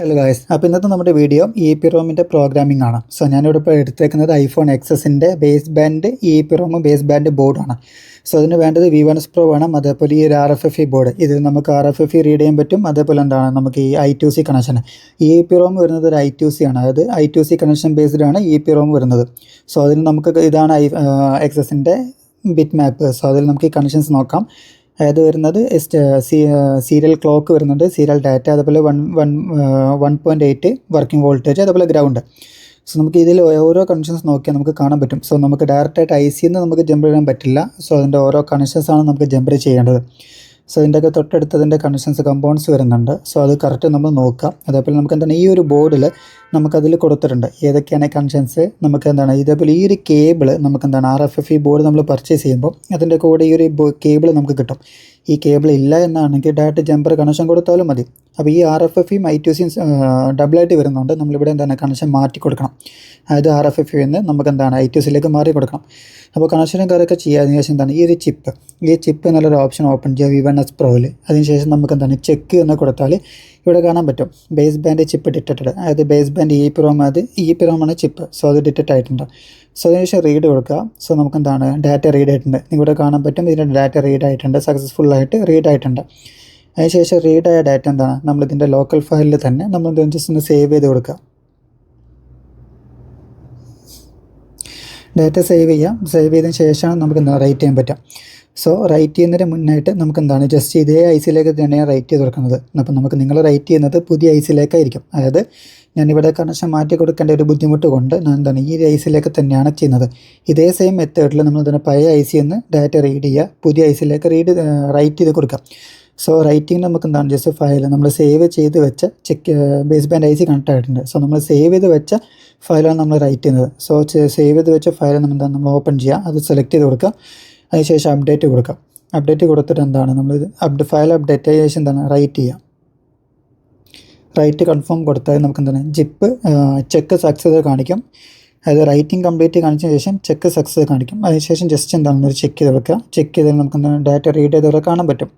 Hello guys, അപ്പോൾ ഇന്നത്തെ നമ്മുടെ വീഡിയോ EEPROM പ്രോഗ്രാമിംഗ് ആണ്. സോ ഞാനിവിടെ ഇപ്പോൾ എടുത്തേക്കുന്നത് ഐഫോൺ XSൻ്റെ base band EEPROM base band ബോർഡാണ്. സോ അതിന് വേണ്ടത് V1S Pro വേണം. അതേപോലെ ഈ ഒരു RFFE ബോർഡ്, ഇത് നമുക്ക് RFFE റീഡ് ചെയ്യാൻ പറ്റും. അതേപോലെ എന്താണ് നമുക്ക് ഈ I2C കണക്ഷൻ. EEPROM വരുന്നത് ഒരു I2C ആണ്, അതായത് I2C കണക്ഷൻ ബേസ്ഡ് ആണ് EEPROM വരുന്നത്. സോ അതിൽ നമുക്ക് ഇതാണ് XSൻ്റെ ബിറ്റ് മാപ്പ്. സോ അതിൽ നമുക്ക് ഈ കണക്ഷൻസ് നോക്കാം. അതായത് വരുന്നത് സീരിയൽ ക്ലോക്ക് വരുന്നുണ്ട്, സീരിയൽ ഡാറ്റ, അതുപോലെ 1.8 വർക്കിംഗ് വോൾട്ടേജ്, അതുപോലെ ഗ്രൗണ്ട്. സോ നമുക്ക് ഇതിൽ ഓരോ കണക്ഷൻസ് നോക്കിയാൽ നമുക്ക് കാണാൻ പറ്റും. സോ നമുക്ക് ഡയറക്റ്റായിട്ട് ICന്ന് നമുക്ക് ജമ്പർ ചെയ്യാൻ പറ്റില്ല. സോ അതിൻ്റെ ഓരോ കണക്ഷൻസാണ് നമുക്ക് ജമ്പർ ചെയ്യേണ്ടത്. സോ ഇതിൻ്റെയൊക്കെ തൊട്ടടുത്തതിൻ്റെ കണക്ഷൻസ് കമ്പൗണ്ട്സ് വരുന്നുണ്ട്. സോ അത് കറക്റ്റ് നമ്മൾ നോക്കാം. അതേപോലെ നമുക്ക് എന്താണ് ഈ ഒരു ബോർഡിൽ നമുക്കതിൽ കൊടുത്തിട്ടുണ്ട് ഏതൊക്കെയാണ് കണക്ഷൻസ്. നമുക്ക് എന്താണ് ഇതേപോലെ ഈ ഒരു കേബിൾ നമുക്ക് എന്താണ് RFFE ബോർഡ് നമ്മൾ പർച്ചേസ് ചെയ്യുമ്പോൾ അതിൻ്റെ കൂടെ ഈ ഒരു കേബിൾ നമുക്ക് കിട്ടും. ഈ കേബിൾ ഇല്ല എന്നാണെങ്കിൽ ഡയറക്റ്റ് ജമ്പർ കണക്ഷൻ കൊടുത്താലും മതി. അപ്പോൾ ഈ RFFEയും I2Cയും ഡബിളായിട്ട് വരുന്നുണ്ട്. നമ്മളിവിടെ എന്താണ് കണക്ഷൻ മാറ്റി കൊടുക്കണം. അതായത് RFFE എന്ന് നമുക്ക് എന്താണ് I2Cയിലേക്ക് മാറി കൊടുക്കണം. അപ്പോൾ കണക്ഷനും കാര്യമൊക്കെ ചെയ്യാതിന് ശേഷം എന്താണ് ഈ ചിപ്പ് എന്നുള്ളൊരു ഓപ്ഷൻ ഓപ്പൺ ചെയ്യുക V1S Proയിൽ. അതിനുശേഷം നമുക്ക് എന്താണ് ചെക്ക് എന്ന് കൊടുത്താൽ ഇവിടെ കാണാൻ പറ്റും ബേസ് ബാൻഡ് ചിപ്പ് ഡിറ്റക്റ്റഡ്. അതായത് ബേസ് ബാൻഡ് EEPROM ആണ് ചിപ്പ്. സോ അത് ഡിറ്റക്റ്റ് ആയിട്ടുണ്ട്. സോ അതിനുശേഷം റീഡ് കൊടുക്കുക. സോ നമുക്ക് എന്താണ് ഡാറ്റ റീഡ് ആയിട്ടുണ്ട്. ഇവിടെ കാണാൻ പറ്റും ഇതിൻ്റെ ഡാറ്റ റീഡ് ആയിട്ടുണ്ട്, സക്സസ്ഫുള്ളായിട്ട് റീഡ് ആയിട്ടുണ്ട്. അതിനുശേഷം റീഡായ ഡാറ്റ എന്താണ് നമ്മളിതിൻ്റെ ലോക്കൽ ഫയലിൽ തന്നെ നമ്മൾ ജസ്റ്റ് ഒന്ന് സേവ് ചെയ്ത് കൊടുക്കുക. ഡാറ്റ സേവ് ചെയ്യാം. സേവ് ചെയ്തതിന് ശേഷമാണ് നമുക്ക് എന്താണ് റൈറ്റ് ചെയ്യാൻ പറ്റുക. സോ റൈറ്റ് ചെയ്യുന്നതിന് മുന്നായിട്ട് നമുക്ക് എന്താണ് ജസ്റ്റ് ഇതേ ICയിലേക്ക് തന്നെയാണ് റൈറ്റ് ചെയ്ത് കൊടുക്കുന്നത്. അപ്പോൾ നമുക്ക് നിങ്ങൾ റൈറ്റ് ചെയ്യുന്നത് പുതിയ ICയിലേക്കായിരിക്കും. അതായത് ഞാനിവിടെ കണക്ഷൻ മാറ്റി കൊടുക്കേണ്ട ഒരു ബുദ്ധിമുട്ട് കൊണ്ട് ഞാൻ എന്താണ് ഈ ICയിലേക്ക് തന്നെയാണ് ചെയ്യുന്നത്. ഇതേ സെയിം മെത്തേഡിൽ നമ്മൾ എന്താണ് പഴയ ICന്ന് ഡാറ്റ റീഡ് ചെയ്യുക, പുതിയ ICയിലേക്ക് റൈറ്റ് ചെയ്ത് കൊടുക്കുക. സോ റൈറ്റിംഗ് നമുക്ക് എന്താണ് ജസ്റ്റ് ഫയൽ നമ്മൾ സേവ് ചെയ്ത് വെച്ച ബേസ് ബാൻഡ് IC കണക്ട് ആയിട്ടുണ്ട്. സോ നമ്മൾ സേവ് ചെയ്ത് വെച്ച ഫയലാണ് നമ്മൾ റൈറ്റ് ചെയ്യുന്നത്. സോ സേവ് ചെയ്ത് വെച്ച ഫയൽ നമ്മൾ ഓപ്പൺ ചെയ്യുക, അത് സെലക്ട് ചെയ്ത് കൊടുക്കുക. അതിനുശേഷം അപ്ഡേറ്റ് കൊടുക്കുക. അപ്ഡേറ്റ് കൊടുത്തിട്ട് എന്താണ് നമ്മൾ ഫയൽ അപ്ഡേറ്റ് ആയ ശേഷം എന്താണ് റൈറ്റ് ചെയ്യുക. റൈറ്റ് കൺഫേം കൊടുത്താൽ നമുക്ക് എന്താണ് ചെക്ക് സക്സസ് കാണിക്കും. അതായത് റൈറ്റിംഗ് കംപ്ലീറ്റ് കാണിച്ച ശേഷം ചെക്ക് സക്സസ് കാണിക്കും. അതിനുശേഷം ജസ്റ്റ് എന്താണെന്ന് ചെക്ക് ചെയ്ത് വെക്കുക. ചെക്ക് ചെയ്താൽ നമുക്ക് എന്താണ് ഡാറ്റ റീഡ് ചെയ്തവരെ കാണാൻ പറ്റും.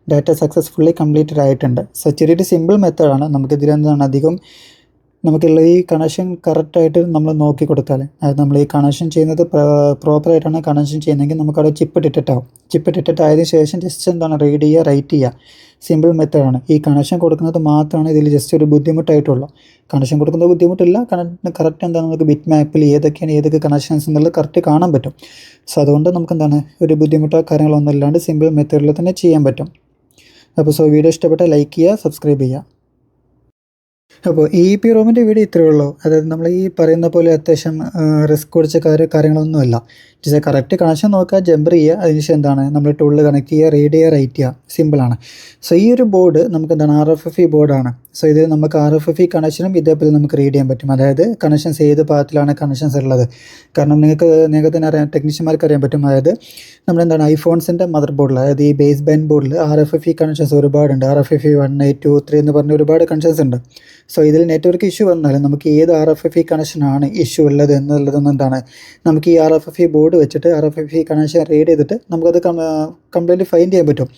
ഡാറ്റ സക്സസ്ഫുള്ളി കംപ്ലീറ്റഡ് ആയിട്ടുണ്ട്. സോ ചെറിയൊരു സിമ്പിൾ മെത്തേഡാണ്. നമുക്കിതിൽ എന്താണ് അധികം നമുക്കുള്ള ഈ കണക്ഷൻ കറക്റ്റായിട്ട് നമ്മൾ നോക്കി കൊടുത്താൽ, അതായത് നമ്മൾ ഈ കണക്ഷൻ ചെയ്യുന്നത് പ്രോപ്പറായിട്ടാണ് കണക്ഷൻ ചെയ്യുന്നതെങ്കിൽ നമുക്കവിടെ ചിപ്പ് ഡിറ്റക്റ്റ് ആവും. ചിപ്പ് ഡിറ്റക്റ്റ് ആയതിനു ശേഷം ജസ്റ്റ് എന്താണ് റീഡ് ചെയ്യുക, റൈറ്റ് ചെയ്യുക. സിമ്പിൾ മെത്തേഡാണ്. ഈ കണക്ഷൻ കൊടുക്കുന്നത് മാത്രമാണ് ഇതിൽ ജസ്റ്റ് ഒരു ബുദ്ധിമുട്ടായിട്ടുള്ളൂ. കണക്ഷൻ കൊടുക്കുന്നത് ബുദ്ധിമുട്ടില്ല. കറക്റ്റ് എന്താണ് നമുക്ക് ബിറ്റ് മാപ്പിൽ ഏതൊക്കെ കണക്ഷൻസ് എന്നുള്ളത് കറക്റ്റ് കാണാൻ പറ്റും. സോ അതുകൊണ്ട് നമുക്ക് എന്താണ് ഒരു ബുദ്ധിമുട്ടോ കാര്യങ്ങളൊന്നും ഇല്ലാണ്ട് സിമ്പിൾ മെത്തേഡിൽ തന്നെ ചെയ്യാൻ പറ്റും. അപ്പോൾ വീഡിയോ ഇഷ്ടപ്പെട്ടാൽ ലൈക്ക് ചെയ്യുക, സബ്സ്ക്രൈബ് ചെയ്യുക. അപ്പോൾ EEPROMൻ്റെ വീഡിയോ ഇത്രയേ ഉള്ളൂ. അതായത് നമ്മൾ ഈ പറയുന്ന പോലെ അത്യാവശ്യം റിസ്ക് പിടിച്ച കാര്യങ്ങളൊന്നുമല്ല. ജസ്റ്റ് കറക്റ്റ് കണക്ഷൻ നോക്കുക, ജമ്പർ ചെയ്യുക. അതിനുശേഷം എന്താണ് നമ്മൾ ടൂളിൽ കണക്ട് ചെയ്യുക, റീഡ് ചെയ്യുക, റൈറ്റ് ചെയ്യുക. സിമ്പിളാണ്. സോ ഈ ഒരു ബോർഡ് നമുക്ക് എന്താണ് RFFE ബോർഡാണ്. സോ ഇത് നമുക്ക് RFFE കണക്ഷനും ഇതേപോലെ നമുക്ക് റീഡ് ചെയ്യാൻ പറ്റും. അതായത് കണക്ഷൻസ് ഏത് പാത്തിലാണ് കണക്ഷൻസ് ഉള്ളത്. കാരണം നിങ്ങൾക്ക് തന്നെ അറിയാം, ടെക്നീഷ്യന്മാർക്ക് അറിയാൻ പറ്റും. അതായത് നമ്മളെന്താണ് ഐഫോൺസിൻ്റെ മദർ ബോർഡിൽ, അതായത് ഈ ബേസ് ബാൻഡ് ബോർഡിൽ RFFE കണക്ഷൻസ് ഒരുപാടുണ്ട്. RFFE 1, 2, 3 എന്ന് പറഞ്ഞ ഒരുപാട് കണക്ഷൻസ് ഉണ്ട്. സോ ഇതിൽ നെറ്റ്വർക്ക് ഇഷ്യൂ വന്നാലും നമുക്ക് ഏത് RFFE കണക്ഷനാണ് ഇഷ്യൂ ഉള്ളത് എന്നുള്ളതൊന്നും എന്താണ് നമുക്ക് ഈ RFFE ബോർഡ് വെച്ചിട്ട് RFFE കണക്ഷൻ റീഡ് ചെയ്തിട്ട് നമുക്കത് കംപ്ലീറ്റ് ഫൈൻഡ് ചെയ്യാൻ പറ്റും.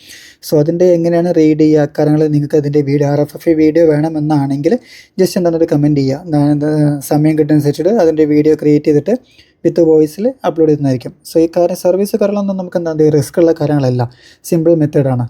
സോ അതിൻ്റെ എങ്ങനെയാണ് റീഡ് ചെയ്യുക കാര്യങ്ങൾ നിങ്ങൾക്ക് അതിൻ്റെ RFFE വീഡിയോ വേണമെന്നാണെങ്കിൽ ജസ്റ്റ് എന്താണ് ഒരു കമൻറ്റ് ചെയ്യുക. സമയം കിട്ടുന്നതനുസരിച്ചിട്ട് അതിൻ്റെ വീഡിയോ ക്രിയേറ്റ് ചെയ്തിട്ട് വിത്ത് വോയിസിൽ അപ്ലോഡ് ചെയ്യുന്നതായിരിക്കും. സോ ഈ സർവീസ് കാര്യങ്ങളൊന്നും നമുക്ക് എന്താണ് റിസ്ക് ഉള്ള കാര്യങ്ങളല്ല, സിമ്പിൾ മെത്തേഡാണ്.